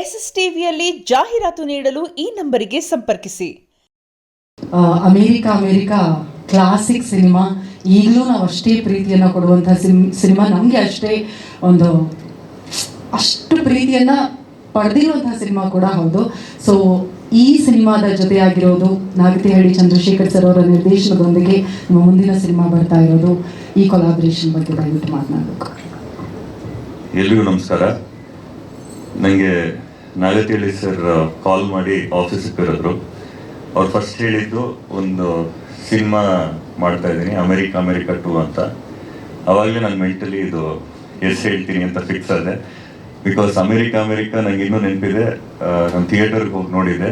ಎಸ್ಎಸ್ಟಿವಿಯಲ್ಲಿ ಜಾಹೀರಾತು ನೀಡಲು ಈ ನಂಬರಿಗೆ ಸಂಪರ್ಕಿಸಿ. America classic cinema. ಈಗಲೂ ನಾವು ಅಷ್ಟೇ ಪ್ರೀತಿಯನ್ನು ಕೊಡುವಂಥ ಸಿನಿಮಾ. ನಮಗೆ ಅಷ್ಟು ಪ್ರೀತಿಯನ್ನು ಪಡೆದಿರುವಂಥ ಸಿನಿಮಾ ಕೂಡ ಹೌದು. ಸೊ ಈ ಸಿನಿಮಾದ ಜೊತೆಯಾಗಿರೋದು ನಾಗತಿಹಳ್ಳಿ ಚಂದ್ರಶೇಖರ್ ಸರ್ ಅವರ ನಿರ್ದೇಶನದೊಂದಿಗೆ ನಮ್ಮ ಮುಂದಿನ ಸಿನಿಮಾ ಬರ್ತಾ ಇರೋದು. ಈ ಕೊಲಾಬ್ರೇಷನ್ ಬಗ್ಗೆ ದಯವಿಟ್ಟು ಮಾತನಾಡಬೇಕು. ಎಲ್ರಿಗೂ ನಮಸ್ಕಾರ. ನನಗೆ ನಾಗತಿಹಳ್ಳಿ ಸರ್ ಕಾಲ್ ಮಾಡಿ ಆಫೀಸಿಗೆ ಕರೆದ್ರು. ಅವ್ರು ಫಸ್ಟ್ ಹೇಳಿದ್ದು ಒಂದು ಸಿನಿಮಾ ಮಾಡ್ತಾ ಇದ್ದೀನಿ, ಅಮೇರಿಕಾ 2 ಅಂತ. ಅವಾಗಲೇ ನಾನು ಮೆಂಟಲಿ ಇದು ಹೇಳ್ತೀನಿ ಅಂತ ಫಿಕ್ಸ್ ಆದೆ. ಬಿಕಾಸ್ ಅಮೇರಿಕಾ ನಂಗೆ ಇನ್ನೂ ನೆನಪಿದೆ, ನಾನು ಥಿಯೇಟರ್ಗೆ ಹೋಗಿ ನೋಡಿದ್ದೆ.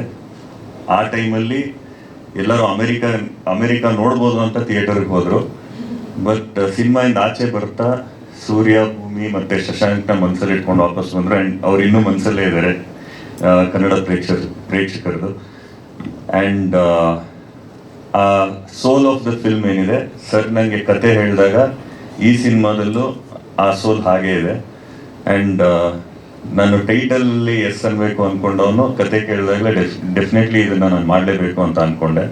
ಆ ಟೈಮಲ್ಲಿ ಎಲ್ಲರೂ ಅಮೇರಿಕಾ ನೋಡ್ಬೋದು ಅಂತ ಥಿಯೇಟರ್ಗೆ ಹೋದರು. ಬಟ್ ಸಿನಿಮಾಯಿಂದ ಆಚೆ ಬರ್ತಾ ಸೂರ್ಯ, ಭೂಮಿ ಮತ್ತು ಶಶಾಂಕ್ನ ಮನಸ್ಸಲ್ಲಿ ಇಟ್ಕೊಂಡು ವಾಪಸ್ ಬಂದರು. ಆ್ಯಂಡ್ ಅವ್ರು ಇನ್ನೂ ಮನಸ್ಸಲ್ಲೇ ಇದ್ದಾರೆ ಕನ್ನಡ ಪ್ರೇಕ್ಷಕರದು. ಆ್ಯಂಡ್ ಆ ಸೋಲ್ ಆಫ್ ದ ಫಿಲ್ಮ್ ಏನಿದೆ ಸರ್ ನನಗೆ ಕತೆ ಹೇಳಿದಾಗ ಈ ಸಿನಿಮಾದಲ್ಲೂ ಆ ಸೋಲ್ ಹಾಗೇ ಇದೆ. ಆ್ಯಂಡ್ ನಾನು ಟೈಟಲಲ್ಲಿ ಎಸ್ ಅನ್ಬೇಕು ಅಂದ್ಕೊಂಡವನು ಕತೆ ಕೇಳಿದಾಗಲೇ ಡೆಫಿನೆಟ್ಲಿ ಇದನ್ನು ನಾನು ಮಾಡಲೇಬೇಕು ಅಂತ ಅಂದ್ಕೊಂಡೆ.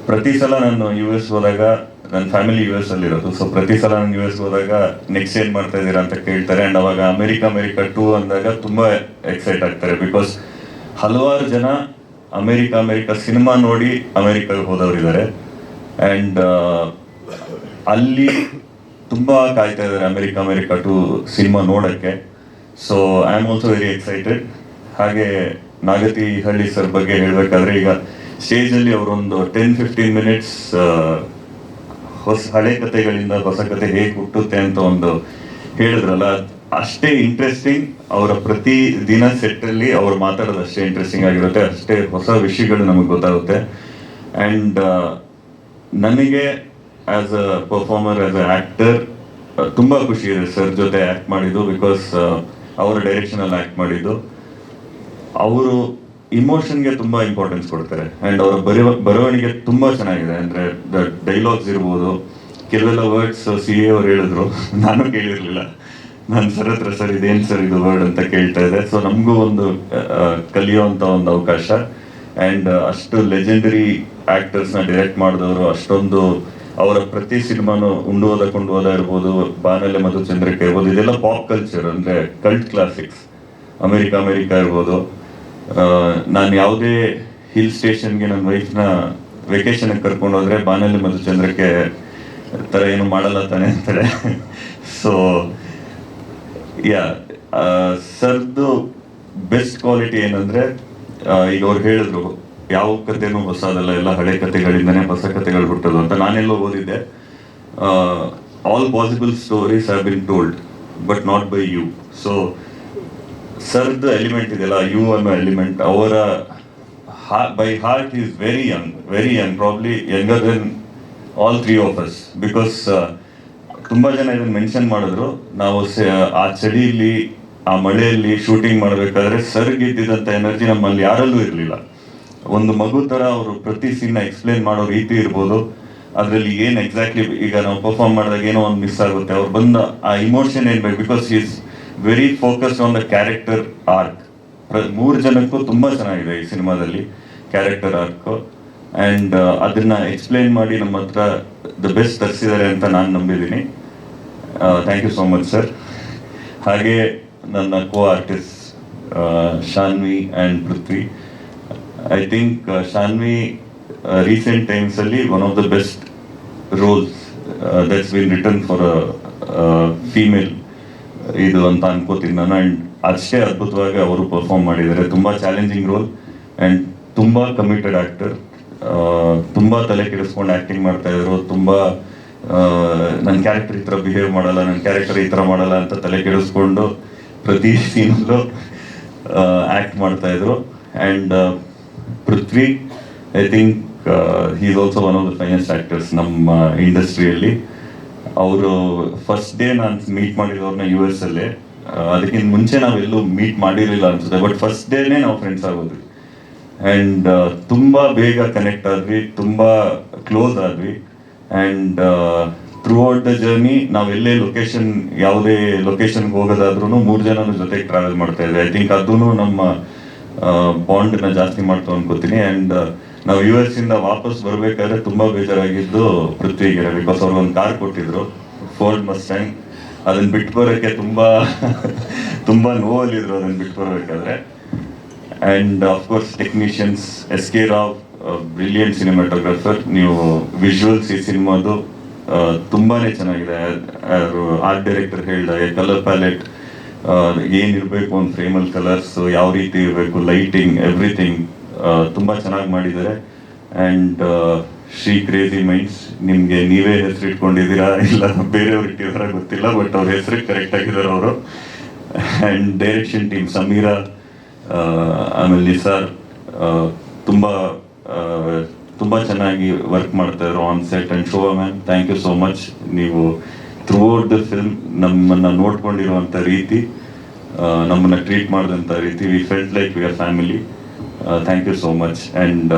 ಪ್ರತಿ ಸಲ ನಾನು US ಹೋದಾಗ, ನನ್ನ ಫ್ಯಾಮಿಲಿ US ಅಲ್ಲಿರೋದು, ಸೊ ಪ್ರತಿ ಸಲ ನಾನು US ಹೋದಾಗ ನೆಕ್ಸ್ಟ್ ಏನು ಮಾಡ್ತಾ ಇದ್ದೀರಾ ಅಂತ ಕೇಳ್ತಾರೆ. ಆ್ಯಂಡ್ ಅವಾಗ ಅಮೇರಿಕಾ 2 ಅಂದಾಗ ತುಂಬ ಎಕ್ಸೈಟ್ ಆಗ್ತಾರೆ. ಬಿಕಾಸ್ ಹಲವಾರು ಜನ ಅಮೇರಿಕಾ ಸಿನಿಮಾ ನೋಡಿ ಅಮೇರಿಕಾಗೆ ಹೋದವರಿದ್ದಾರೆ. ಆ್ಯಂಡ್ ಅಲ್ಲಿ ತುಂಬ ಕಾಯ್ತಾ ಇದ್ದಾರೆ ಅಮೇರಿಕಾ 2 ಸಿನಿಮಾ ನೋಡೋಕ್ಕೆ. So I am also very excited. ಹಾಗೆ ನಾಗತಿಹಳ್ಳಿ ಸರ್ ಬಗ್ಗೆ ಹೇಳಬೇಕಾದ್ರೆ, ಈಗ ಸ್ಟೇಜಲ್ಲಿ ಅವರೊಂದು 10-15 ಮಿನಿಟ್ಸ್ ಹಳೆ ಕಥೆಗಳಿಂದ ಹೊಸ ಕತೆ ಹೇಗೆ ಹುಟ್ಟುತ್ತೆ ಅಂತ ಒಂದು ಹೇಳಿದ್ರಲ್ಲ, ಅಷ್ಟೇ ಇಂಟ್ರೆಸ್ಟಿಂಗ್. ಅವರ ಪ್ರತಿ ದಿನ ಸೆಟ್ಟಲ್ಲಿ ಅವ್ರು ಮಾತಾಡೋದು ಅಷ್ಟೇ ಇಂಟ್ರೆಸ್ಟಿಂಗ್ ಆಗಿರುತ್ತೆ, ಅಷ್ಟೇ ಹೊಸ ವಿಷಯಗಳು ನಮಗೆ ಗೊತ್ತಾಗುತ್ತೆ. ಆ್ಯಂಡ್ ನನಗೆ as a performer, as a actor ತುಂಬ ಖುಷಿ ಇದೆ ಸರ್ ಜೊತೆ ಆ್ಯಕ್ಟ್ ಮಾಡಿದ್ದು. ಬಿಕಾಸ್ ಅವರ ಡೈರೆಕ್ಷನಲ್ಲಿ ಆ್ಯಕ್ಟ್ ಮಾಡಿದ್ದು. ಅವರು ಇಮೋಷನ್ಗೆ ತುಂಬ ಇಂಪಾರ್ಟೆನ್ಸ್ ಕೊಡ್ತಾರೆ. ಆ್ಯಂಡ್ ಅವರ ಬರವಣಿಗೆ ತುಂಬ ಚೆನ್ನಾಗಿದೆ. ಅಂದರೆ ಡೈಲಾಗ್ಸ್ ಇರ್ಬೋದು, ಕೆಲವೆಲ್ಲ ವರ್ಡ್ಸ್ CA ಅವ್ರು ಹೇಳಿದ್ರು, ನಾನು ಕೇಳಿರಲಿಲ್ಲ. ನಾನು ಸರ್ ಹತ್ರ ಸರ್ ಇದೇನು ಸರ್ ಇದು ವರ್ಡ್ ಅಂತ ಕೇಳ್ತಾ ಇದೆ. ಸೊ ನಮಗೂ ಒಂದು ಕಲಿಯುವಂಥ ಒಂದು ಅವಕಾಶ. ಆ್ಯಂಡ್ ಅಷ್ಟು ಲೆಜೆಂಡರಿ ಆ್ಯಕ್ಟರ್ಸ್ನ ಡೈರೆಕ್ಟ್ ಮಾಡಿದವರು, ಅಷ್ಟೊಂದು ಅವರ ಪ್ರತಿ ಸಿನಿಮಾನು ಕೊಂಡೋದ ಇರ್ಬೋದು, ಬಾನಲೆ ಮಧುಚಂದ್ರಕ್ಕೆ ಇರ್ಬೋದು, ಇದೆಲ್ಲ ಪಾಪ್ ಕಲ್ಚರ್, ಅಂದರೆ ಕಲ್ಟ್ ಕ್ಲಾಸಿಕ್ಸ್. ಅಮೇರಿಕಾ ಇರ್ಬೋದು. ನಾನು ಯಾವುದೇ ಹಿಲ್ ಸ್ಟೇಷನ್ಗೆ ನನ್ನ ವೈಫ್ನ ವೆಕೇಶನ್ಗೆ ಕರ್ಕೊಂಡು ಹೋದರೆ ಬಾನಲೆ ಮಧುಚಂದ್ರಕ್ಕೆ ಥರ ಏನು ಮಾಡಲ್ಲ ತಾನೆ ಅಂತಾರೆ. ಸೊ ಸರ್ದು ಬೆಸ್ಟ್ ಕ್ವಾಲಿಟಿ ಏನಂದರೆ, ಈಗ ಅವ್ರು ಹೇಳಿದ್ರು ಯಾವ ಕಥೆನೂ ಹೊಸದಲ್ಲ, ಎಲ್ಲ ಹಳೆ ಕಥೆಗಳಿಂದನೇ ಹೊಸ ಕಥೆಗಳು ಹುಟ್ಟೋದು ಅಂತ. ನಾನೆಲ್ಲೋ ಓದಿದ್ದೆ, all possible stories have been told but not by you. So ಸರ್ದು ಎಲಿಮೆಂಟ್ ಇದೆಯಲ್ಲ, ಯು ಅನ್ನೋ ಎಲಿಮೆಂಟ್, ಅವರ by heart is very young, probably younger than all 3 of us. Because ತುಂಬ ಜನ ಇದನ್ನು ಮೆನ್ಷನ್ ಮಾಡಿದ್ರು. ನಾವು ಆ ಚಳಿಯಲ್ಲಿ, ಆ ಮಳೆಯಲ್ಲಿ ಶೂಟಿಂಗ್ ಮಾಡಬೇಕಾದ್ರೆ ಸರ್ಗೆ ಇದ್ದಿದ್ದಂಥ ಎನರ್ಜಿ ನಮ್ಮಲ್ಲಿ ಯಾರಲ್ಲೂ ಇರಲಿಲ್ಲ. ಒಂದು ಮಗು ಥರ ಅವರು ಪ್ರತಿ ಸೀನ್ನ ಎಕ್ಸ್ಪ್ಲೇನ್ ಮಾಡೋ ರೀತಿ ಇರ್ಬೋದು, ಅದರಲ್ಲಿ ಏನು ಎಕ್ಸಾಕ್ಟ್ಲಿ ಈಗ ನಾವು ಪರ್ಫಾರ್ಮ್ ಮಾಡಿದಾಗ ಏನೋ ಒಂದು ಮಿಸ್ ಆಗುತ್ತೆ, ಅವ್ರು ಬಂದ ಆ ಇಮೋಷನ್ ಏನು ಬೇಕು. Because is very focused on the character arc. 3 ಜನಕ್ಕೂ ತುಂಬ ಚೆನ್ನಾಗಿದೆ ಈ ಸಿನಿಮಾದಲ್ಲಿ ಕ್ಯಾರೆಕ್ಟರ್ ಆರ್ಕ್. ಆ್ಯಂಡ್ ಅದನ್ನು ಎಕ್ಸ್ಪ್ಲೇನ್ ಮಾಡಿ ನಮ್ಮ ಹತ್ರ ದ ಬೆಸ್ಟ್ ತರಿಸಿದ್ದಾರೆ ಅಂತ ನಾನು ನಂಬಿದ್ದೀನಿ. Thank you so much sir. ಹಾಗೆ ನನ್ನ co artist Shanvi and Prithvi. I think Shanvi recent ಟೈಮ್ಸಲ್ಲಿ one of the best roles that's been written for female ಇದು ಅಂತ ಅನ್ಕೋತೀನಿ ನಾನು. ಆ್ಯಂಡ್ ಅಷ್ಟೇ ಅದ್ಭುತವಾಗಿ ಅವರು ಪರ್ಫಾರ್ಮ್ ಮಾಡಿದ್ದಾರೆ. ತುಂಬ ಚಾಲೆಂಜಿಂಗ್ ರೋಲ್ ಆ್ಯಂಡ್ ತುಂಬ ಕಮಿಟೆಡ್ ಆ್ಯಕ್ಟರ್. ತುಂಬ ತಲೆ ಕೆಡಿಸ್ಕೊಂಡು ಆ್ಯಕ್ಟಿಂಗ್ ಮಾಡ್ತಾಯಿದ್ರು. ತುಂಬ ನನ್ನ ಕ್ಯಾರೆಕ್ಟರ್ ಈ ಥರ ಬಿಹೇವ್ ಮಾಡಲ್ಲ, ನನ್ನ ಕ್ಯಾರೆಕ್ಟರ್ ಈ ಥರ ಮಾಡಲ್ಲ ಅಂತ ತಲೆ ಕೆಡಿಸ್ಕೊಂಡು ಪ್ರತಿ ಸೀನಲ್ಲೂ ಆ್ಯಕ್ಟ್ ಮಾಡ್ತಾಯಿದ್ರು. And Prithvi, I think he is also one of the finest actors ನಮ್ಮ ಇಂಡಸ್ಟ್ರಿಯಲ್ಲಿ. ಅವರು ಫಸ್ಟ್ ಡೇ ನಾನು ಮೀಟ್ ಮಾಡಿದವ್ರನ್ನ US ಅಲ್ಲೇ, ಅದಕ್ಕಿಂತ ಮುಂಚೆ ನಾವೆಲ್ಲೂ ಮೀಟ್ ಮಾಡಿರಲಿಲ್ಲ ಅನ್ಸುತ್ತೆ, ಬಟ್ ಫಸ್ಟ್ ಡೇನೇ ನಾವು ಫ್ರೆಂಡ್ಸ್ ಆಗೋದ್ವಿ. ಆ್ಯಂಡ್ ತುಂಬ ಬೇಗ ಕನೆಕ್ಟ್ ಆದ್ವಿ, ತುಂಬ ಕ್ಲೋಸ್ ಆದ್ವಿ. And through out the journey ನಾವೆಲ್ಲೇ ಲೊಕೇಶನ್, ಯಾವುದೇ ಲೊಕೇಶನ್ಗೆ ಹೋಗೋದಾದ್ರೂ 3 ಜನನು ಜೊತೆಗೆ ಟ್ರಾವೆಲ್ ಮಾಡ್ತಾ ಇದ್ದೆ. ಐ ಥಿಂಕ್ ಅದೂ ನಮ್ಮ ಬಾಂಡ್ನ ಜಾಸ್ತಿ ಮಾಡ್ತು ಅನ್ಕೋತೀನಿ. ಆ್ಯಂಡ್ ನಾವು US ಇಂದ ವಾಪಸ್ ಬರಬೇಕಾದ್ರೆ ತುಂಬ ಬೇಜಾರಾಗಿದ್ದು ಪೃಥ್ವಿಗೆ, ಬಿಕಾಸ್ ಅವ್ರು ಒಂದು ಕಾರ್ ಕೊಟ್ಟಿದ್ರು, ಫೋರ್ಡ್ ಮಸ್ಟ್ಯಾಂಗ್. ಅದನ್ನು ಬಿಟ್ಟು ಬರೋಕ್ಕೆ ತುಂಬ ನೋವಲ್ಲಿದ್ರು ಅದನ್ನು ಬಿಟ್ಟು ಬರಬೇಕಾದ್ರೆ. And of course technicians, SK Rao, brilliant cinematographer. ನೀವು ವಿಜುವಲ್ಸ್ ಈ ಸಿನಿಮಾದು ತುಂಬಾ ಚೆನ್ನಾಗಿದೆ. ಆರ್ಟ್ ಡೈರೆಕ್ಟರ್ ಹೇಳಿದಾಗ ಕಲರ್ ಪ್ಯಾಲೆಟ್ ಏನಿರಬೇಕು ಒಂದು ಫ್ರೇಮಲ್ಲಿ, ಕಲರ್ಸ್ ಯಾವ ರೀತಿ ಇರಬೇಕು, ಲೈಟಿಂಗ್, ಎವ್ರಿಥಿಂಗ್ ತುಂಬ ಚೆನ್ನಾಗಿ ಮಾಡಿದ್ದಾರೆ. ಆ್ಯಂಡ್ ಶ್ರೀ ಕ್ರೇಜಿ ಮೈಂಡ್ಸ್, ನಿಮಗೆ ನೀವೇ ಹೆಸರು ಇಟ್ಕೊಂಡಿದ್ದೀರಾ ಇಲ್ಲ ಬೇರೆಯವ್ರು ಇಟ್ಟಿದಾರ ಗೊತ್ತಿಲ್ಲ, ಬಟ್ ಅವ್ರ ಹೆಸರು ಕರೆಕ್ಟ್ ಆಗಿದ್ದಾರೆ ಅವರು. ಆ್ಯಂಡ್ ಡೈರೆಕ್ಷನ್ ಟೀಮ್ ಸಮೀರಾ, ಆಮೇಲೆ ನಿಸಾರ್ ತುಂಬ ಚೆನ್ನಾಗಿ ವರ್ಕ್ ಮಾಡ್ತಾಯಿದ್ರು on set. And Shobha ma'am, thank you so much. ನೀವು ಥ್ರೂ ಔಟ್ ದ ಫಿಲ್ಮ್ ನಮ್ಮನ್ನು ನೋಡ್ಕೊಂಡಿರುವಂಥ ರೀತಿ, ನಮ್ಮನ್ನು ಟ್ರೀಟ್ ಮಾಡಿದಂಥ ರೀತಿ, we felt like we are family. Thank you so much. And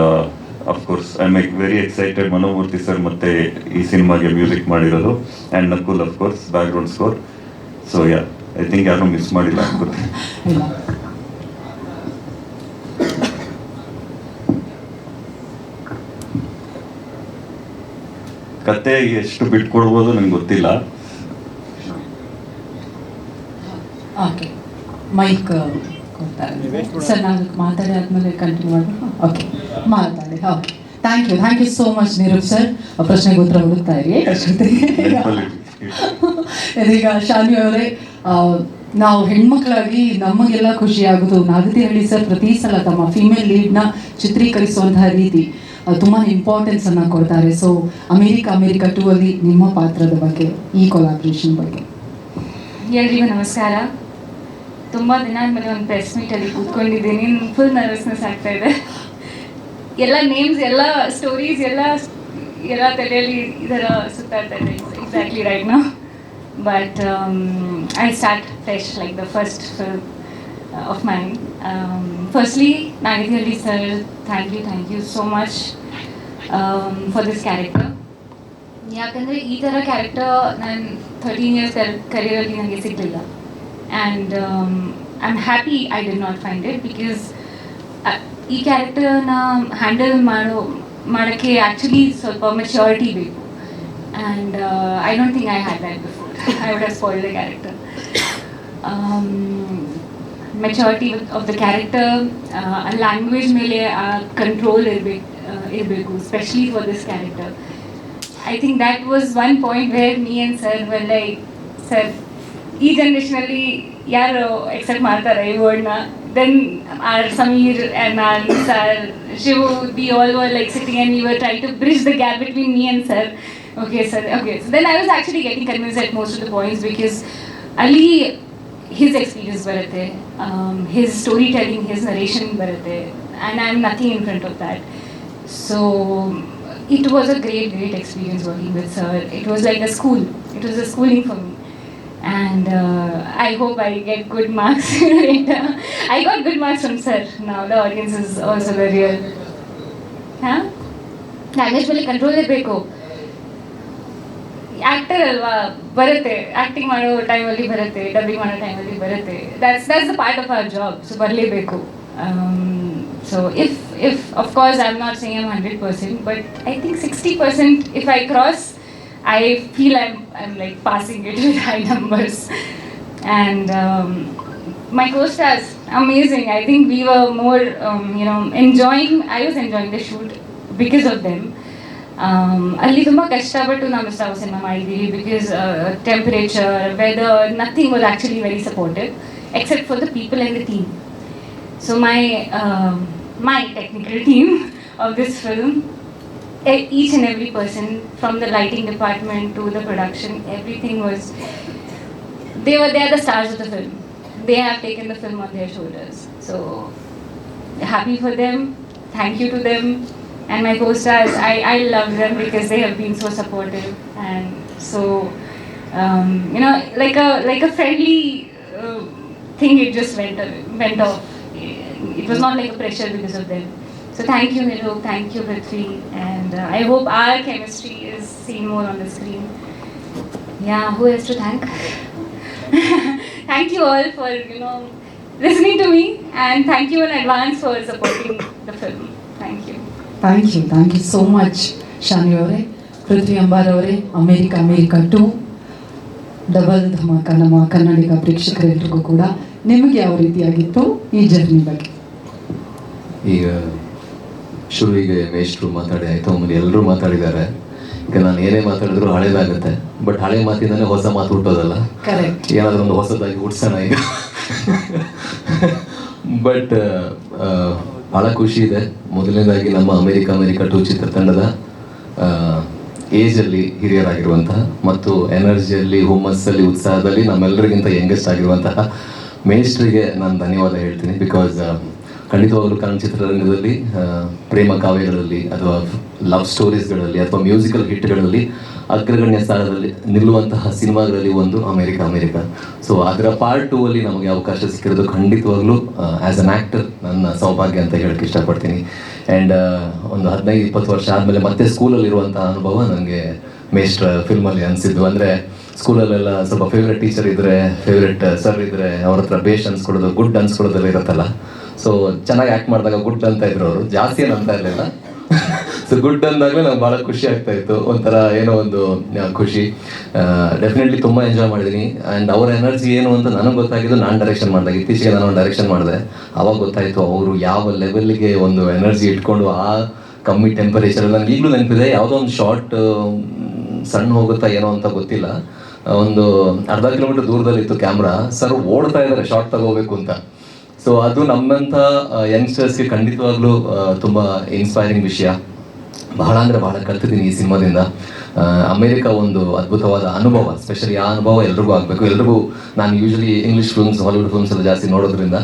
of course I am very excited, Manomurthy sir ಮತ್ತೆ ಈ ಸಿನಿಮಾಗೆ ಮ್ಯೂಸಿಕ್ ಮಾಡಿರೋದು. And Nakul of course background score. So yeah, I think ಯಾರೂ ಮಿಸ್ ಮಾಡಿಲ್ಲ ಅನ್ಕೋತೀನಿ. ಕತೆ ಎಷ್ಟು ಬಿಟ್ಕೊಡ್ಬೋದು ನಂಗೆ ಗೊತ್ತಿಲ್ಲ. ಓಕೆ, ಮೈಕ್ ಕೊಡ್ತಾರೆ ಸರ್. ನಾನು ಮಾತಾಡಿ ಆದ್ಮೇಲೆ ಕಂಟಿನ್ಯೂ ಮಾಡಬೇಕು. ಓಕೆ, ಮಾತಾಡಿ. Okay, thank you so much Neeraj sir. ಪ್ರಶ್ನೆಗೆ ಉತ್ತರ ಹುಡುಕ್ತಾ ಇರಿ ಅಷ್ಟೊತ್ತಿಗೆ. ಇದೀಗ ಶಾನ್ವಿ ಅವರೇ, ನಾವು ಹೆಣ್ಮಕ್ಳಾಗಿ ನಮಗೆಲ್ಲ ಖುಷಿ ಆಗೋದು ನಾಗತಿಹಳ್ಳಿ ಸರ್ ಪ್ರತಿ ಸಲ ತಮ್ಮ ಫೀಮೇಲ್ ಲೀಡ್ನ ಚಿತ್ರೀಕರಿಸುವಂತಹ ರೀತಿ ತುಂಬಾ ಇಂಪಾರ್ಟೆನ್ಸ್ ಅನ್ನ ಕೊಡ್ತಾರೆ. ಸೊ ಅಮೇರಿಕಾ 2 ಅಲ್ಲಿ ನಿಮ್ಮ ಪಾತ್ರದ ಬಗ್ಗೆ, ಈ ಕೊಲಾಬ್ರೇಷನ್ ಬಗ್ಗೆ. ಎಲ್ರಿಗೂ ನಮಸ್ಕಾರ. ತುಂಬ ದಿನ ಆದಮೇಲೆ ಒಂದು ಪ್ರೆಸ್ ಮೀಟಲ್ಲಿ ಕೂತ್ಕೊಂಡಿದ್ದೀನಿ. ಫುಲ್ ನರ್ವಸ್ನೆಸ್ ಆಗ್ತಾ ಇದೆ. ಎಲ್ಲ ನೇಮ್ಸ್, ಎಲ್ಲ ಸ್ಟೋರೀಸ್, ಎಲ್ಲ ತಲೆಯಲ್ಲಿ ಇದರ ಸುತ್ತಾಡ್ತಾ ಇದೆ exactly right now. But I start fresh like the first film of mine. Firstly, Nagithalli sir, thank you so much for this character. ಯಾಕಂದರೆ ಈ ಥರ ಕ್ಯಾರೆಕ್ಟರ್ ನಾನು 13 years ಕರಿಯರಲ್ಲಿ ನನಗೆ ಸಿಗಲಿಲ್ಲ. And I am happy I did not find it, because ಈ ಕ್ಯಾರೆಕ್ಟರ್ನ handle ಮಾಡೋಕ್ಕೆ ಆ್ಯಕ್ಚುಲಿ ಸ್ವಲ್ಪ ಮೆಚ್ಯೂರಿಟಿ ಬೇಕು. And I don't think I had that before. I would have spoiled the character. Maturity of the character, language ಮೇಲೆ control ಇರಬೇಕು, specially for this character. I think that was one point where me and sir were like, sir ಈ ಜನ್ರೇಷನಲ್ಲಿ ಯಾರು accept ಮಾಡ್ತಾರೆ ಈ ವರ್ಡ್ನ? Then R Sameer and R sir, Shivu, we all were like sitting and we were try to bridge the gap between me and sir. Okay, sir. Okay. So then I was actually getting convinced at most of the points, because Ali, his experience barate, his storytelling, his narration barate, and I'm nothing in front of that. So it was a great experience working with sir. It was like a school. It was a schooling for me. And I hope I get good marks later. I got good marks from sir. Now the audience is also very real. Huh? Language ಮೇಲೆ control ಇರಬೇಕು. Actor ಅಲ್ವಾ, ಬರುತ್ತೆ. Acting ಮಾಡೋ ಟೈಮಲ್ಲಿ ಬರುತ್ತೆ, dubbing ಮಾಡೋ ಟೈಮಲ್ಲಿ ಬರುತ್ತೆ. that's the part of our job. So ಬರಲೇಬೇಕು. So if of course I'm not saying I'm 100%, but I think 60% if I cross, I feel I'm like passing it with high numbers. And my co-stars, amazing. I think we were more I was enjoying the shoot because of them. ಅಲ್ಲಿ ತುಂಬ ಕಷ್ಟಪಟ್ಟು ನಾವು mister cinema ಮಾಡಿದ್ದೀವಿ, because temperature, weather, nothing was actually very supportive except for the people and the team. So my technical team of this film, each and every person, from the lighting department to the production, everything was, they are the stars of the film. They have taken the film on their shoulders. So happy for them, thank you to them. And my co-stars, I love them because they have been so supportive and so, like a friendly thing. It just went off. It was not like a pressure because of them. So thank you Niru, thank you Prithvi, and I hope our chemistry is seen more on the screen. Yeah, who else to thank? Thank you all for, listening to me, and thank you in advance for supporting the film. Thank you. Thank you so much Shanvi ಅವರೇ. ಪೃಥ್ವಿ ಅಂಬಾರ್ ಅವರೇ, America 2 double dhamaka ನಮ್ಮ ಕನ್ನಡಿಗ ಪ್ರೇಕ್ಷಕರೆಲ್ಲರಿಗೂ ಕೂಡ ನಿಮಗೆ ಯಾವ ರೀತಿಯಾಗಿತ್ತು ಈ journey ಬಗ್ಗೆ? ಈಗ ಶುರುವಿಗೆ ಮೇಷ್ಟ್ರು ಮಾತಾಡಿ ಆಯಿತು, ಆಮೇಲೆ ಎಲ್ಲರೂ ಮಾತಾಡಿದ್ದಾರೆ. ಈಗ ನಾನು ಏನೇ ಮಾತಾಡಿದ್ರು ಹಳೇದಾಗುತ್ತೆ, ಬಟ್ ಹಳೆ ಮಾತಿಂದನೇ ಹೊಸ ಮಾತು ಹುಟ್ಟೋದಲ್ಲ. ಕರೆಕ್ಟ್. ಏನಾದರೂ ಒಂದು ಹೊಸದಾಗಿ ಹುಡ್ಸೋಣ ಈಗ. ಬಟ್ ಭಾಳ ಖುಷಿ ಇದೆ. ಮೊದಲನೇದಾಗಿ ನಮ್ಮ ಅಮೇರಿಕಾ 2 ಚಿತ್ರತಂಡದ ಏಜಲ್ಲಿ ಹಿರಿಯರಾಗಿರುವಂತಹ ಮತ್ತು ಎನರ್ಜಿಯಲ್ಲಿ, ಹುಮ್ಮಸ್ಸಲ್ಲಿ, ಉತ್ಸಾಹದಲ್ಲಿ ನಮ್ಮೆಲ್ಲರಿಗಿಂತ ಯಂಗೆಸ್ಟ್ ಆಗಿರುವಂತಹ ಮೇಷ್ಟ್ರಿಗೆ ನಾನು ಧನ್ಯವಾದ ಹೇಳ್ತೀನಿ. ಬಿಕಾಸ್ ಖಂಡಿತವಾಗಲೂ ಕನ್ನಡ ಚಿತ್ರರಂಗದಲ್ಲಿ ಪ್ರೇಮ ಕಾವ್ಯಗಳಲ್ಲಿ ಅಥವಾ ಲವ್ ಸ್ಟೋರೀಸ್ಗಳಲ್ಲಿ ಅಥವಾ ಮ್ಯೂಸಿಕಲ್ ಹಿಟ್ಗಳಲ್ಲಿ ಅಗ್ರಗಣ್ಯ ಸ್ಥಾನದಲ್ಲಿ ನಿಲ್ಲುವಂತಹ ಸಿನಿಮಾಗಳಲ್ಲಿ ಒಂದು ಅಮೇರಿಕಾ. ಸೊ ಅದರ ಪಾರ್ಟ್ 2 ಅಲ್ಲಿ ನಮಗೆ ಅವಕಾಶ ಸಿಕ್ಕಿರೋದು ಖಂಡಿತವಾಗ್ಲೂ ಆ್ಯಸ್ ಅನ್ ಆ್ಯಕ್ಟರ್ ನನ್ನ ಸೌಭಾಗ್ಯ ಅಂತ ಹೇಳಕ್ಕೆ ಇಷ್ಟಪಡ್ತೀನಿ. ಆ್ಯಂಡ್ ಒಂದು 15-20 ವರ್ಷ ಆದಮೇಲೆ ಮತ್ತೆ ಸ್ಕೂಲಲ್ಲಿರುವಂಥ ಅನುಭವ ನನಗೆ ಮೇಷ್ಟ್ರ ಫಿಲ್ಮಲ್ಲಿ ಅನಿಸಿದ್ದು. ಅಂದರೆ ಸ್ಕೂಲಲ್ಲೆಲ್ಲ ಸ್ವಲ್ಪ ಫೇವ್ರೆಟ್ ಟೀಚರ್ ಇದ್ದರೆ, ಫೇವ್ರೆಟ್ ಸರ್ ಇದ್ದರೆ ಅವ್ರ ಹತ್ರ ಬೇಷ್ ಅನ್ಸ್ಕೊಡೋದು, ಗುಡ್ ಅನ್ಸ್ಕೊಡೋದೆಲ್ಲ ಇರುತ್ತಲ್ಲ. ಸೊ ಚೆನ್ನಾಗಿ ಆ್ಯಕ್ಟ್ ಮಾಡಿದಾಗ ಗುಡ್ ಅಂತ ಇದ್ರು ಅವರು, ಜಾಸ್ತಿ ಏನು ಅಂತ ಇರಲಿಲ್ಲ. ಸೊ ಗುಡ್ ಅಂದಾಗಲೇ ನಂಗೆ ಭಾಳ ಖುಷಿ ಆಗ್ತಾ ಇತ್ತು, ಒಂಥರ ಏನೋ ಒಂದು ಖುಷಿ. ಡೆಫಿನೆಟ್ಲಿ ತುಂಬ ಎಂಜಾಯ್ ಮಾಡಿದ್ದೀನಿ. ಆ್ಯಂಡ್ ಅವರ ಎನರ್ಜಿ ಏನು ಅಂತ ನನಗೆ ಗೊತ್ತಾಗಿದ್ದು ನಾನು ಡೈರೆಕ್ಷನ್ ಮಾಡಿದಾಗ. ಇತ್ತೀಚೆಗೆ ನಾನು ಡೈರೆಕ್ಷನ್ ಮಾಡಿದೆ, ಆವಾಗ ಗೊತ್ತಾಯಿತು ಅವರು ಯಾವ ಲೆವೆಲ್ಗೆ ಒಂದು ಎನರ್ಜಿ ಇಟ್ಕೊಂಡು ಆ ಕಮ್ಮಿ ಟೆಂಪರೇಚರಲ್ಲಿ. ನನಗೆ ಈಗಲೂ ನೆನಪಿದೆ, ಯಾವುದೋ ಒಂದು ಶಾರ್ಟ್ ಸಣ್ಣ ಹೋಗುತ್ತಾ ಏನೋ ಅಂತ ಗೊತ್ತಿಲ್ಲ, ಒಂದು ಅರ್ಧ ಕಿಲೋಮೀಟರ್ ದೂರದಲ್ಲಿತ್ತು ಕ್ಯಾಮ್ರಾ, ಸರ್ ಓಡ್ತಾ ಇದ್ದಾರೆ ಶಾರ್ಟ್ ತಗೋಬೇಕು ಅಂತ. ಸೊ ಅದು ನಮ್ಮಂಥ ಯಂಗ್ಸ್ಟರ್ಸ್ಗೆ ಖಂಡಿತವಾಗ್ಲೂ ತುಂಬ ಇನ್ಸ್ಪೈರಿಂಗ್ ವಿಷಯ. ಬಹಳ ಅಂದರೆ ಬಹಳ ಕಲ್ತಿದ್ದೀನಿ ಈ ಸಿನಿಮಾದಿಂದ. ಅಮೇರಿಕಾ ಒಂದು ಅದ್ಭುತವಾದ ಅನುಭವ, ಸ್ಪೆಷಲಿ ಆ ಅನುಭವ ಎಲ್ರಿಗೂ ಆಗಬೇಕು. ಎಲ್ರಿಗೂ ನಾನು usually English films, Hollywood films ಎಲ್ಲ ಜಾಸ್ತಿ ನೋಡೋದ್ರಿಂದ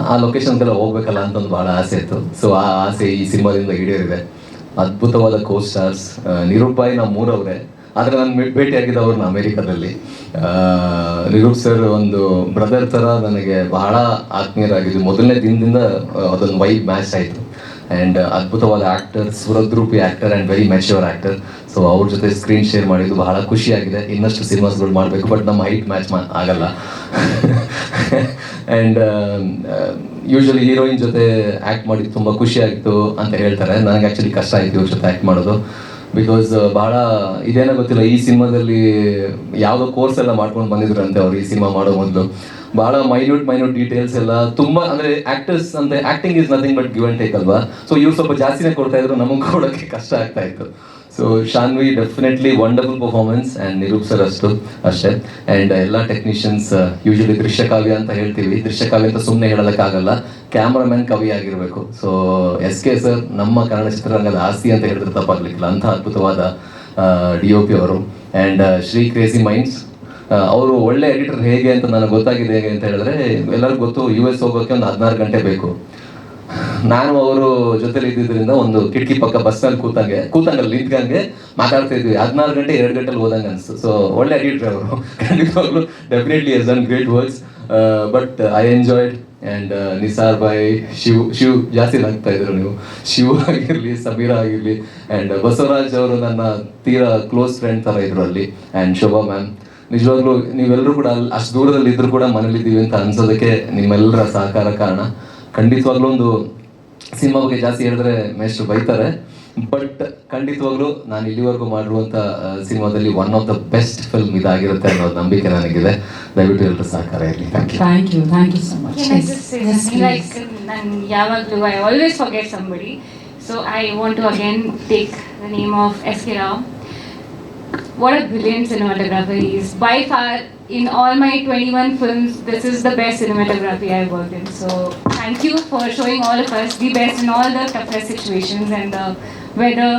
ಆ ಲೊಕೇಶನ್ಗೆಲ್ಲ ಹೋಗ್ಬೇಕಲ್ಲ ಅಂತ ಒಂದು ಭಾಳ ಆಸೆ ಇತ್ತು. ಸೊ ಆ ಆಸೆ ಈ ಸಿನಿಮಾದಿಂದ ಈಡೇರಿದೆ. ಅದ್ಭುತವಾದ ಕೋ ಸ್ಟಾರ್ಸ್. ನಿರೂಪ್ ಬಾಯ್ ನಮ್ಮೂರವರೇ, ಆದರೆ ನಾನು ಭೇಟಿಯಾಗಿದ್ದವ್ರನ್ನ ಅಮೇರಿಕಾದಲ್ಲಿ. ನಿರೂಪ್ ಸರ್ ಒಂದು ಬ್ರದರ್ ಥರ ನನಗೆ ಬಹಳ ಆತ್ಮೀಯರಾಗಿದ್ದು. ಮೊದಲನೇ ದಿನದಿಂದ ಅದೊಂದು ವೈಬ್ ಮ್ಯಾಚ್ ಆಯಿತು. ಆ್ಯಂಡ್ ಅದ್ಭುತವಾದ ಆ್ಯಕ್ಟರ್, ಸುರದ್ರೂಪಿ actor and very mature actor. So ಅವ್ರ ಜೊತೆ ಸ್ಕ್ರೀನ್ ಶೇರ್ ಮಾಡಿದ್ದು ಬಹಳ ಖುಷಿಯಾಗಿದೆ. ಇನ್ನಷ್ಟು ಸಿನಿಮಾಸ್ಗಳು ಮಾಡಬೇಕು, ಬಟ್ ನಮ್ಮ ಹೈಟ್ ಮ್ಯಾಚ್ ಆಗಲ್ಲ. ಆ್ಯಂಡ್ ಯೂಶ್ವಲಿ ಹೀರೋಯಿನ್ ಜೊತೆ ಆ್ಯಕ್ಟ್ ಮಾಡಿದ್ದು ತುಂಬ ಖುಷಿಯಾಗಿತ್ತು ಅಂತ ಹೇಳ್ತಾರೆ. ನನಗೆ ಆ್ಯಕ್ಚುಲಿ ಕಷ್ಟ ಆಯಿತು ಇವ್ರ ಜೊತೆ ಆ್ಯಕ್ಟ್ ಮಾಡೋದು. ಬಿಕಾಸ್ ಬಹಳ ಇದೇನೋ ಗೊತ್ತಿಲ್ಲ, ಈ ಸಿನಿಮಾದಲ್ಲಿ ಯಾವುದೋ ಕೋರ್ಸ್ ಎಲ್ಲ ಮಾಡ್ಕೊಂಡು ಬಂದಿದ್ರಂತೆ ಅವ್ರು ಈ ಸಿನಿಮಾ ಮಾಡೋ ಮೊದಲು. ಭಾಳ ಮೈನ್ಯೂಟ್ ಡೀಟೇಲ್ಸ್ ಎಲ್ಲ ತುಂಬ, ಅಂದರೆ ಆ್ಯಕ್ಟರ್ಸ್ ಅಂತ acting is nothing but give and take ಅಲ್ವಾ. ಸೊ ಇವ್ರು ಸ್ವಲ್ಪ ಜಾಸ್ತಿನೇ ಕೊಡ್ತಾ ಇದ್ರು, ನಮಗೆ ಕೊಡೋಕ್ಕೆ ಕಷ್ಟ ಆಗ್ತಾ ಇತ್ತು. So Shanvi definitely wonderful performance. And Nirup sir ಅಷ್ಟೇ. ಆ್ಯಂಡ್ ಎಲ್ಲ ಟೆಕ್ನಿಷಿಯನ್ಸ್, ಯೂಶಲಿ ದೃಶ್ಯಕಾವ್ಯ ಅಂತ ಹೇಳ್ತೀವಿ, ದೃಶ್ಯಕಾವ್ಯ ಅಂತ ಸುಮ್ಮನೆ ಹೇಳೋದಕ್ಕಾಗಲ್ಲ, ಕ್ಯಾಮ್ರಾಮನ್ ಕವಿ ಆಗಿರಬೇಕು. ಸೊ SK ಸರ್ ನಮ್ಮ ಕನ್ನಡ ಚಿತ್ರರಂಗದ ಆಸ್ತಿ ಅಂತ ಹೇಳಿದ್ರೆ ತಪ್ಪಾಗ್ಲಿಕ್ಕಿಲ್ಲ, ಅಂಥ ಅದ್ಭುತವಾದ DOP ಅವರು. ಆ್ಯಂಡ್ ಶ್ರೀ ಕ್ರೇಜಿ ಮೈಂಡ್ಸ್ ಅವರು ಒಳ್ಳೆ ಎಡಿಟರ್. ಹೇಗೆ ಅಂತ ನನಗೆ ಗೊತ್ತಾಗಿದೆ ಹೇಗೆ ಅಂತ ಹೇಳಿದ್ರೆ, ಎಲ್ಲರಿಗೂ ಗೊತ್ತು US ಹೋಗೋಕ್ಕೆ ಒಂದು 16 ಗಂಟೆ ಬೇಕು. ನಾನು ಅವರು ಜೊತೆಲಿ ಇದ್ದಿದ್ದರಿಂದ ಒಂದು ಕಿಟಕಿ ಪಕ್ಕ ಬಸ್ನಲ್ಲಿ ಕೂತಂಗಲ್ಲಿ ನಿಂತ್ಕಂಗೆ ಮಾತಾಡ್ತಾ ಇದ್ವಿ. 16 ಗಂಟೆ 2 ಗಂಟೆಲಿ ಹೋದಂಗೆ ಅನಿಸ್ತು. ಸೊ ಒಳ್ಳೆ ಎಡಿಟರ್ ಅವರು, ಖಂಡಿತವಾಗ್ಲೂ definitely has done great works. But I enjoyed. And Nisar ಬಾಯ್, ಶಿವ್ ಜಾಸ್ತಿ ನಗ್ತಾ ಇದ್ರು ನೀವು. ಶಿವ್ ಆಗಿರಲಿ, ಸಮೀರಾ ಆಗಿರಲಿ, ಆ್ಯಂಡ್ ಬಸವರಾಜ್ ಅವರು ನನ್ನ ತೀರಾ ಕ್ಲೋಸ್ ಫ್ರೆಂಡ್ ಥರ ಇದ್ರು ಅಲ್ಲಿ. ಆ್ಯಂಡ್ ಶೋಭಾ ಮ್ಯಾಮ್, ನಿಜವಾಗ್ಲೂ ನೀವೆಲ್ಲರೂ ಕೂಡ ಅಲ್ಲಿ ಅಷ್ಟು ದೂರದಲ್ಲಿ ಇದ್ರೂ ಕೂಡ ಮನೇಲಿದ್ದೀವಿ ಅಂತ ಅನ್ಸೋದಕ್ಕೆ ನಿಮ್ಮೆಲ್ಲರ ಸಹಕಾರ ಕಾರಣ. ಖಂಡಿತವಾಗ್ಲೂ ಒಂದು ಸಿನಿಮಾ ಬಗ್ಗೆ ಜಾಸ್ತಿ ಹೇಳಿದ್ರೆ ಮೇಷ್ಟ್ರು ಬೈತಾರೆ, ಬಟ್ ಖಂಡಿತವಾಗ್ಲೂ ನಾನು ಇಲ್ಲಿವರೆಗೂ ಮಾಡಿರುವಂಥ ಸಿನಿಮಾದಲ್ಲಿ one of the best film ಇದಾಗಿರುತ್ತೆ ಅನ್ನೋದು ನಂಬಿಕೆ ನನಗಿದೆ. ದಯವಿಟ್ಟು ಎಲ್ಲರೂ ಸಹಕಾರ ಇರಲಿ. Thank you so much. Can I just say something? Like, I always forget somebody. So I want to again take the name of SK Rao. What a brilliant cinematographer he is. By far, in all my 21 films, this is the best cinematography I've worked in. So thank you for showing all of us the best in all the toughest situations, and the weather.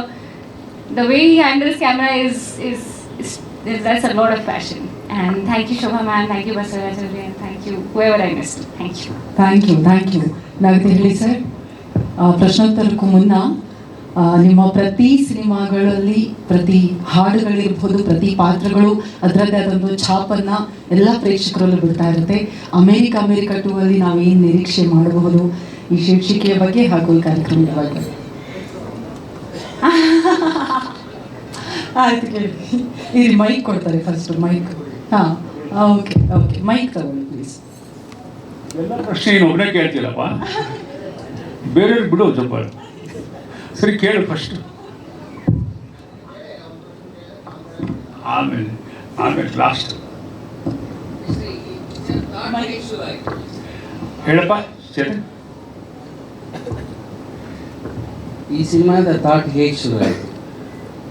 The way he handles camera is that's a lot of passion. And thank you Shobha ma'am, thank you Basaraj and thank you whoever I missed. Thank you. Thank you. ನಾಗತಿ ಹೇಳಿ sir, ಪ್ರಶ್ನೋತ್ತರಕ್ಕೂ ಮುನ್ನ ನಿಮ್ಮ ಪ್ರತಿ ಸಿನಿಮಾಗಳಲ್ಲಿ ಪ್ರತಿ ಹಾಡುಗಳಿರ್ಬೋದು, ಪ್ರತಿ ಪಾತ್ರಗಳು ಅದರದ್ದೇ ಆದೊಂದು ಛಾಪನ್ನು ಎಲ್ಲ ಪ್ರೇಕ್ಷಕರಲ್ಲೂ ಬಿಡ್ತಾ ಇರುತ್ತೆ. ಅಮೇರಿಕಾ 2 ಅಲ್ಲಿ ನಾವೇನು ನಿರೀಕ್ಷೆ ಮಾಡಬಹುದು ಈ ಶೀರ್ಷಿಕೆಯ ಬಗ್ಗೆ ಹಾಗೂ ಈ ಕಾರ್ಯಕ್ರಮದ ಬಗ್ಗೆ? ಆಯ್ತು ಕೇಳಿ. ಇಲ್ಲಿ ಮೈಕ್ ಕೊಡ್ತಾರೆ ಫಸ್ಟ್ ಮೈಕ್. ಹಾಂ ಓಕೆ ಓಕೆ ಮೈಕ್ ತಗೊಳ್ಳಿ ಪ್ಲೀಸ್. ಎಲ್ಲ ಪ್ರಶ್ನೆ ಏನು ಒಬ್ಬನೇ ಕೇಳ್ತಿಲ್ಲಪ್ಪ, ಬೇರೆಯವ್ರು ಬಿಡು ಸ್ವಲ್ಪ. ಸರಿ ಕೇಳು ಫಸ್ಟ್, ಆಮೇಲೆ ಆಮೇಲೆ ಲಾಸ್ಟ್. ಹೇಳಪ್ಪ ಚೇತನ್. ಈ ಸಿನಿಮಾದ ಥಾಟ್ ಹೇಗೆ ಶುರು ಆಯಿತು?